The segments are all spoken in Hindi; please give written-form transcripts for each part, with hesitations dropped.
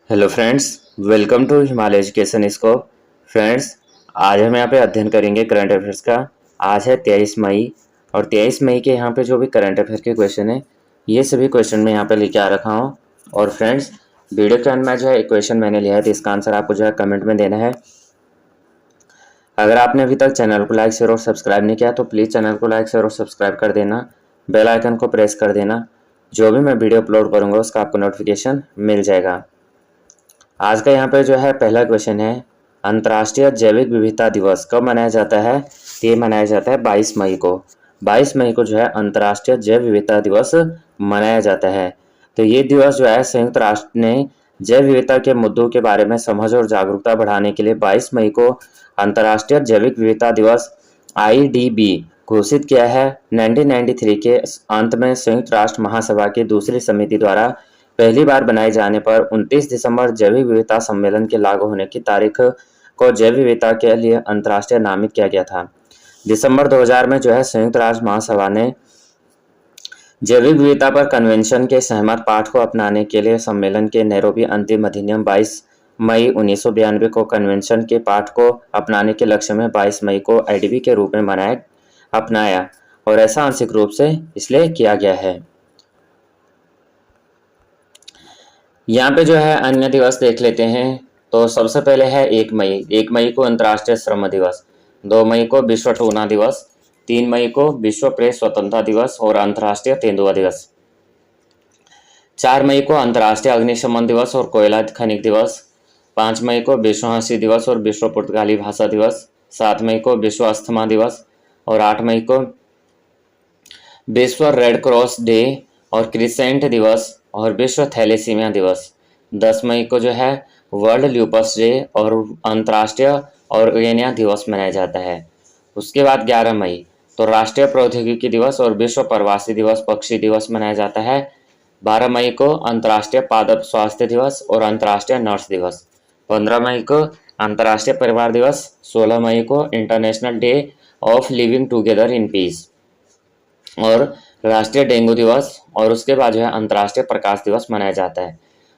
Hello friends, welcome to Himalaya education scope. Friends, आज हम यहाँ पे अध्ययन करेंगे करंट अफेयर्स का। आज है 23 मई और 23 मई के यहाँ पे जो भी करंट अफेयर के क्वेश्चन है, ये सभी क्वेश्चन मैं यहाँ पे लेके आ रखा हूँ। और फ्रेंड्स, वीडियो के अंत में जो है एक क्वेश्चन मैंने लिया है, तो इसका आंसर आपको जो है कमेंट में देना है। अगर आपने अभी तक चैनल को लाइक शेयर और सब्सक्राइब नहीं किया तो प्लीज़ चैनल को लाइक शेयर और सब्सक्राइब कर देना, बेल आइकन को प्रेस कर देना। जो भी मैं वीडियो अपलोड करूँगा उसका आपको नोटिफिकेशन मिल जाएगा। आज का यहाँ पे जो है पहला क्वेश्चन है, अंतर्राष्ट्रीय जैविक विविधता दिवस कब मनाया जाता है? ये मनाया जाता है 22 मई को। 22 मई को जो है अंतर्राष्ट्रीय जैव विविधता दिवस मनाया जाता है। तो ये दिवस जो है संयुक्त राष्ट्र ने जैव विविधता के मुद्दों के बारे में समझ और जागरूकता बढ़ाने के लिए 22 मई को अंतर्राष्ट्रीय जैविक विविधता दिवस IDB घोषित किया है। 1993 के अंत में संयुक्त राष्ट्र महासभा की दूसरी समिति द्वारा पहली बार बनाए जाने पर 29 दिसंबर जैविक विविधता सम्मेलन के लागू होने की तारीख को जैव विविधता के लिए अंतर्राष्ट्रीय नामित किया गया था। दिसंबर 2000 में जो है संयुक्त राष्ट्र महासभा ने जैविक विविधता पर कन्वेंशन के सहमत पाठ को अपनाने के लिए सम्मेलन के नैरोबी अंतिम अधिनियम 22 मई 1992 को कन्वेंशन के पाठ को अपनाने के लक्ष्य में 22 मई को IDB के रूप में अपनाया और ऐसा आंशिक रूप से इसलिए किया गया है। यहाँ पे जो है अन्य दिवस देख लेते हैं। तो सबसे पहले है 1 मई को अंतर्राष्ट्रीय श्रम दिवस, 2 मई को विश्व टूना दिवस, 3 मई को विश्व प्रेस स्वतंत्रता दिवस और अंतर्राष्ट्रीय तेंदुआ दिवस, 4 मई को अंतर्राष्ट्रीय अग्निशमन दिवस और कोयला खनिक दिवस, 5 मई को विश्व हंसी दिवस और विश्व पुर्तगाली भाषा दिवस, 7 मई को विश्व अस्थमा दिवस और 8 मई को विश्व रेड क्रॉस डे और क्रिसेंट दिवस और विश्व थैलेसीमिया दिवस। 10 मई को जो है वर्ल्ड ल्यूपस डे और अंतर्राष्ट्रीय ऑर्गेनिया दिवस मनाया जाता है। उसके बाद 11 मई तो राष्ट्रीय प्रौद्योगिकी दिवस और विश्व प्रवासी दिवस पक्षी दिवस मनाया जाता है। 12 मई को अंतर्राष्ट्रीय पादप स्वास्थ्य दिवस और अंतर्राष्ट्रीय नर्स दिवस। 15 मई को अंतर्राष्ट्रीय परिवार दिवस। 16 मई को international day of living together in peace और राष्ट्रीय डेंगू दिवस। और उसके बाद जो है अंतर्राष्ट्रीय प्रकाश दिवस मनाया जाता है।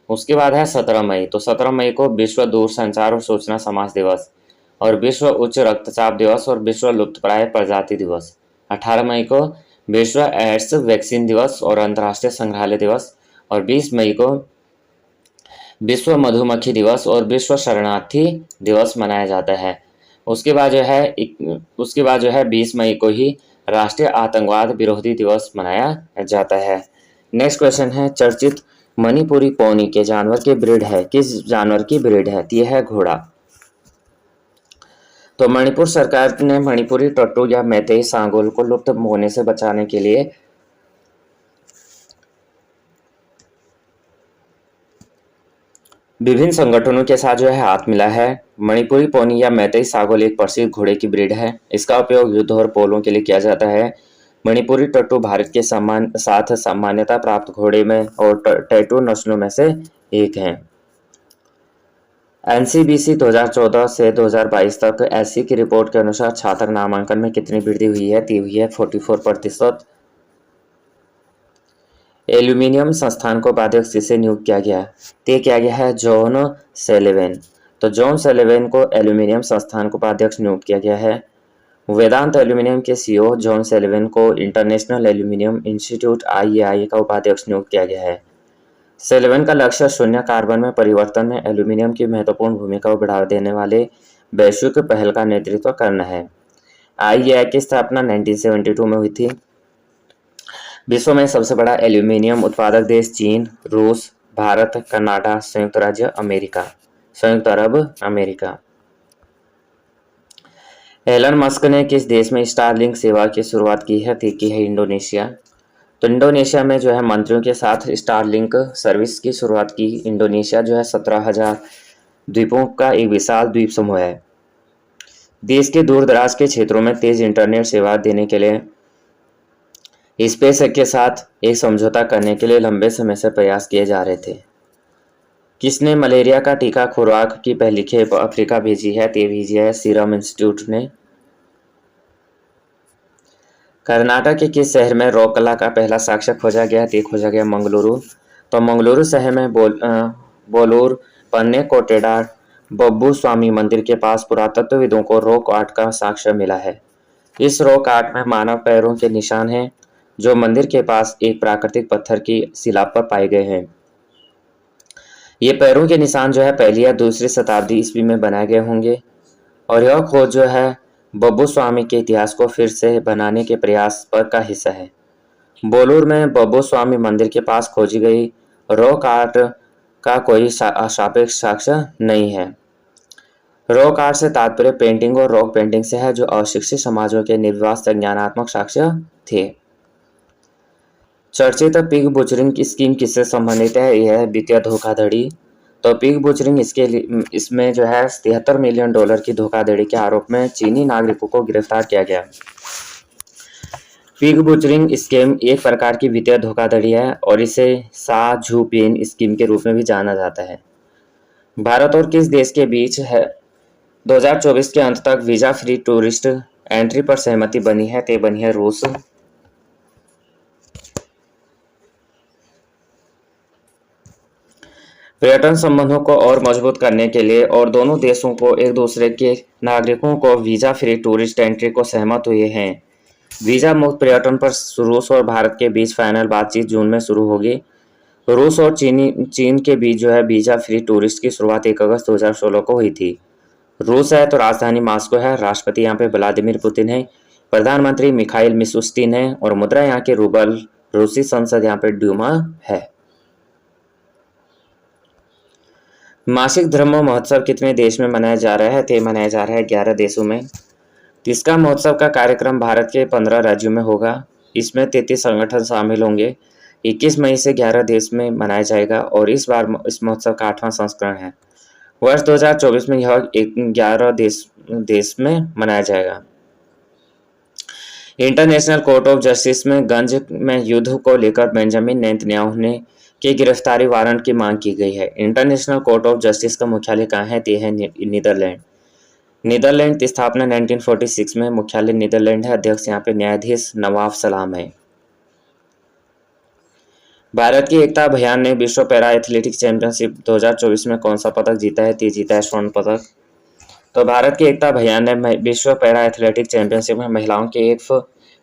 उसके बाद है 17 मई तो 17 मई को विश्व दूरसंचार और सूचना समाज दिवस और विश्व उच्च रक्तचाप दिवस और विश्व लुप्तप्राय प्रजाति दिवस। 18 मई को विश्व एड्स वैक्सीन दिवस और अंतर्राष्ट्रीय संग्रहालय दिवस और 20 मई को विश्व मधुमक्खी दिवस और विश्व शरणार्थी दिवस मनाया जाता है। उसके बाद जो है 20 मई को ही राष्ट्रीय आतंकवाद विरोधी दिवस मनाया जाता है। नेक्स्ट क्वेश्चन है, चर्चित मणिपुरी पौनी के जानवर की ब्रीड है, किस जानवर की ब्रीड है? यह है घोड़ा। तो मणिपुर सरकार ने मणिपुरी टट्टू या मैतेई सांगोल को लुप्त होने से बचाने के लिए विभिन्न संगठनों के साथ जो है हाथ मिला है। मणिपुरी पोनी या मैतेई सांगोल एक प्रसिद्ध घोड़े की ब्रीड है। इसका उपयोग युद्ध और पोलों के लिए किया जाता है। मणिपुरी टट्टू भारत के साथ सामान्यता प्राप्त घोड़े में और टैटू नस्लों में से एक है। NCBC 2014 से 2022 तक ऐसी की रिपोर्ट के अनुसार छात्र नामांकन में कितनी वृद्धि हुई है? ती हुई है 44%। एल्यूमिनियम संस्थान को उपाध्यक्ष किसे नियुक्त किया गया? तय किया गया है जॉन सेलेवेन। तो जॉन सेलेवेन को एल्यूमिनियम संस्थान को उपाध्यक्ष नियुक्त किया गया है। वेदांत एल्यूमिनियम के CEO जॉन सेलेवेन को इंटरनेशनल एल्यूमिनियम इंस्टीट्यूट IAI का उपाध्यक्ष नियुक्त किया गया है। सेलेवेन का लक्ष्य शून्य कार्बन में परिवर्तन में एल्यूमिनियम की महत्वपूर्ण भूमिका को बढ़ावा देने वाले वैश्विक पहल का नेतृत्व करना है। IAI की स्थापना 1972 में हुई थी। विश्व में सबसे बड़ा एल्यूमिनियम उत्पादक देश चीन, रूस, भारत, कनाडा, संयुक्त अरब अमेरिका। एलन मस्क ने किस देश में स्टारलिंक सेवा की शुरुआत की है? की है इंडोनेशिया। तो इंडोनेशिया में जो है मंत्रियों के साथ स्टारलिंक सर्विस की शुरुआत की। इंडोनेशिया जो है 17,000 द्वीपों का एक विशाल द्वीप समूह है। देश के दूर दराज के क्षेत्रों में तेज इंटरनेट सेवा देने के लिए स्पेसएक्स के साथ एक समझौता करने के लिए लंबे समय से प्रयास किए जा रहे थे। किसने मलेरिया का टीका खुराक की पहली खेप अफ्रीका भेजी है? ते भेजी है सीरम इंस्टीट्यूट ने। कर्नाटक के किस शहर में रॉक कला का पहला साक्ष्य खोजा गया? ते खोजा गया मंगलुरु। तो मंगलुरु शहर में बोलूर पन्ने कोटेडा बब्बू स्वामी मंदिर के पास पुरातत्वविदों को रॉक आर्ट का साक्ष्य मिला है। इस रॉक आर्ट में मानव पैरों के निशान हैं जो मंदिर के पास एक प्राकृतिक पत्थर की शिला पर पाए गए हैं। ये पैरों के निशान जो है पहली या दूसरी शताब्दी ईस्वी में बनाए गए होंगे और यह खोज जो है बब्बू स्वामी के इतिहास को फिर से बनाने के प्रयास पर का हिस्सा है। बोलूर में बब्बू स्वामी मंदिर के पास खोजी गई रॉक आर्ट का कोई सापेक्ष साक्ष्य नहीं है। रॉक आर्ट से तात्पर्य पेंटिंग और रॉक पेंटिंग से है जो अशिक्षित समाजों के निर्विवाद संज्ञानात्मक साक्ष्य थे। चर्चित पिग बुचरिंग स्कीम किससे संबंधित है? यह है वित्तीय धोखाधड़ी। तो पिग बुचरिंग इसमें जो है $73 मिलियन की धोखाधड़ी के आरोप में चीनी नागरिकों को गिरफ्तार किया गया। पिग बुचरिंग स्कीम एक प्रकार की वित्तीय धोखाधड़ी है और इसे सा झू पेन स्कीम के रूप में भी जाना जाता है। भारत और किस देश के बीच है 2024 के अंत तक वीजा फ्री टूरिस्ट एंट्री पर सहमति बनी है? ते बनी है रूस। पर्यटन संबंधों को और मजबूत करने के लिए और दोनों देशों को एक दूसरे के नागरिकों को वीजा फ्री टूरिस्ट एंट्री को सहमत हुए हैं। वीजा मुक्त पर्यटन पर रूस और भारत के बीच फाइनल बातचीत जून में शुरू होगी। रूस और चीन के बीच जो है वीजा फ्री टूरिस्ट की शुरुआत 1 अगस्त 2016 को हुई थी। रूस है तो राजधानी मॉस्को है, राष्ट्रपति यहाँ पे व्लादिमीर पुतिन है, प्रधानमंत्री मिखाइल मिशुस्तिन है और मुद्रा यहाँ के रूबल, रूसी संसद यहाँ पे ड्यूमा है। मासिक धर्म महोत्सव कितने देश में मनाया जा रहा है? तो मनाया जा रहा है 11 देशों में। इसका महोत्सव का कार्यक्रम भारत के 15 राज्यों में होगा। इसमें 33 संगठन शामिल होंगे। 21 मई से 11 देश में मनाया जाएगा और इस बार इस महोत्सव का 8वां संस्करण है। वर्ष 2024 में यह 11 देश में मनाया जाएगा। इंटरनेशनल कोर्ट ऑफ जस्टिस में गंज में युद्ध को लेकर बेंजामिन नेतन्याहू की गिरफ्तारी वारंट की मांग की गई है। इंटरनेशनल कोर्ट ऑफ जस्टिस का मुख्यालय कहाँ है? ये है नीदरलैंड। नीदरलैंड की स्थापना 1946 में, मुख्यालय नीदरलैंड है। अध्यक्ष यहाँ पे न्यायाधीश नवाब सलाम है। भारत की एकता अभियान ने विश्व पैरा एथलेटिक्स चैंपियनशिप 2024 में कौन सा पदक जीता है? जीता है स्वर्ण पदक। तो भारत की एकता अभियान ने विश्व पैरा एथलेटिक्स चैंपियनशिप में महिलाओं के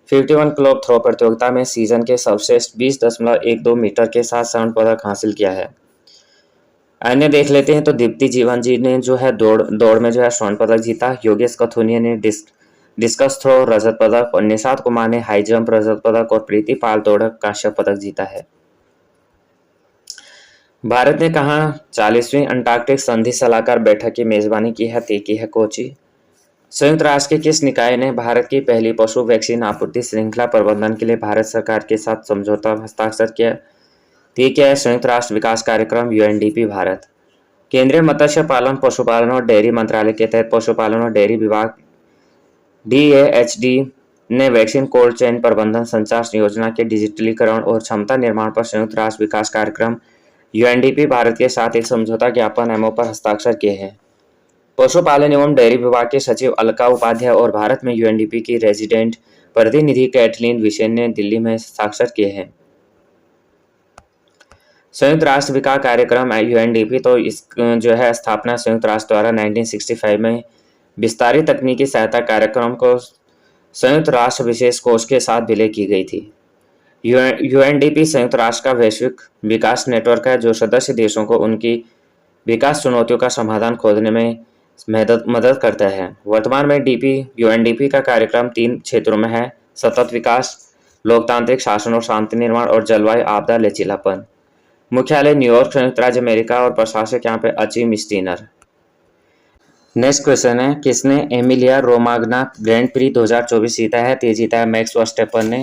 51 किलो थ्रो प्रतियोगिता में सीजन के सर्वश्रेष्ठ 20.12 मीटर के साथ स्वर्ण पदक हासिल किया है। अन्य देख लेते हैं तो दीप्ति जीवन जी ने जो है दौड़ में जो है स्वर्ण पदक जीता। योगेश कथुनिया ने डिस्कस थ्रो रजत पदक और निषाद कुमार ने हाई जंप रजत पदक और प्रीति पाल दौड़क कांस्य पदक जीता है। भारत ने कहाँ 40वीं अंटार्कटिक संधि सलाहकार बैठक की मेजबानी की है? की है कोची। संयुक्त राष्ट्र के किस निकाय ने भारत की पहली पशु वैक्सीन आपूर्ति श्रृंखला प्रबंधन के लिए भारत सरकार के साथ समझौता हस्ताक्षर किया? क्या है संयुक्त राष्ट्र विकास कार्यक्रम UNDP भारत। केंद्रीय मत्स्य पालन पशुपालन और डेयरी मंत्रालय के तहत पशुपालन और डेयरी विभाग DAHD ने वैक्सीन कोल्ड चेन प्रबंधन संचार योजना के डिजिटलीकरण और क्षमता निर्माण पर संयुक्त राष्ट्र विकास कार्यक्रम UNDP भारत के साथ एक समझौता ज्ञापन MOU पर हस्ताक्षर किए हैं। पशुपालन एवं डेयरी विभाग के सचिव अलका उपाध्याय और भारत में UNDP की रेजिडेंट प्रतिनिधि कैथलीन विशेन ने दिल्ली में हस्ताक्षर किए हैं। संयुक्त राष्ट्र विकास कार्यक्रम UNDP तो इस जो है स्थापना संयुक्त राष्ट्र द्वारा 1965 में विस्तारित तकनीकी सहायता कार्यक्रम को संयुक्त राष्ट्र विशेष कोष के साथ विलय की गई थी। UNDP संयुक्त राष्ट्र का वैश्विक विकास नेटवर्क है जो सदस्य देशों को उनकी विकास चुनौतियों का समाधान खोजने में मदद करता है। वर्तमान में UNDP का कार्यक्रम 3 क्षेत्रों में है: सतत विकास, लोकतांत्रिक शासन और शांति निर्माण और जलवायु आपदा लचीलापन। मुख्यालय न्यूयॉर्क, संयुक्त राज्य अमेरिका और प्रशासक यहाँ पे अचीम स्टीनर। नेक्स्ट क्वेश्चन है, किसने एमिलिया रोमाग्ना ग्रैंड प्री 2024 जीता है? तो जीता है मैक्स वर्स्टेपन ने।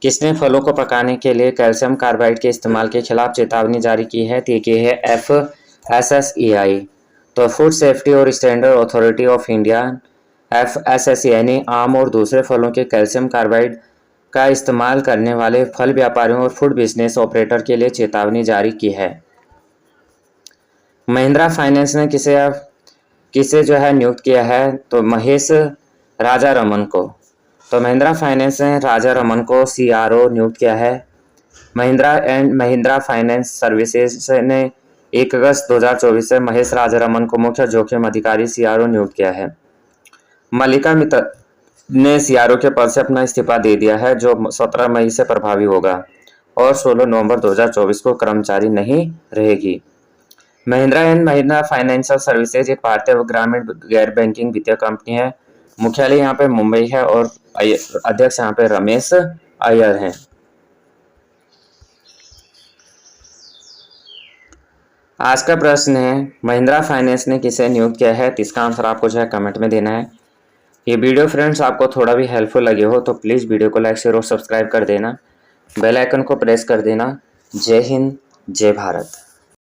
किसने फलों को पकाने के लिए कैल्शियम कार्बाइड के इस्तेमाल के खिलाफ चेतावनी जारी की है? तो ये है FSSAI। तो फूड सेफ्टी और standard authority of India FSSAI ने आम और दूसरे फलों के कैल्शियम कार्बाइड का इस्तेमाल करने वाले फल व्यापारियों और फूड बिजनेस ऑपरेटर के लिए चेतावनी जारी की है। महिंद्रा फाइनेंस ने किसे जो है नियुक्त किया है? तो महेश राजारमन को। तो महिंद्रा फाइनेंस ने राजारमन को CRO नियुक्त किया है। महिंद्रा फाइनेंस सर्विसेज ने 1 अगस्त 2024 से महेश राजारमन को मुख्य जोखिम अधिकारी सीआरओ नियुक्त किया है। मल्लिका मित्तल ने सीआरओ के पद से अपना इस्तीफा दे दिया है, जो 17 मई से प्रभावी होगा और 16 नवंबर 2024 को कर्मचारी नहीं रहेगी। Mahindra and Mahindra financial services एक भारतीय ग्रामीण गैर बैंकिंग वित्तीय कंपनी है। मुख्यालय यहाँ पे मुंबई है और अध्यक्ष यहाँ पे रमेश अय्यर हैं। आज का प्रश्न है, महिंद्रा फाइनेंस ने किसे नियुक्त किया है? तो इसका आंसर आपको जो है कमेंट में देना है। ये वीडियो फ्रेंड्स आपको थोड़ा भी हेल्पफुल लगे हो तो प्लीज़ वीडियो को लाइक शेयर और सब्सक्राइब कर देना, बेल आइकन को प्रेस कर देना। जय हिंद, जय भारत।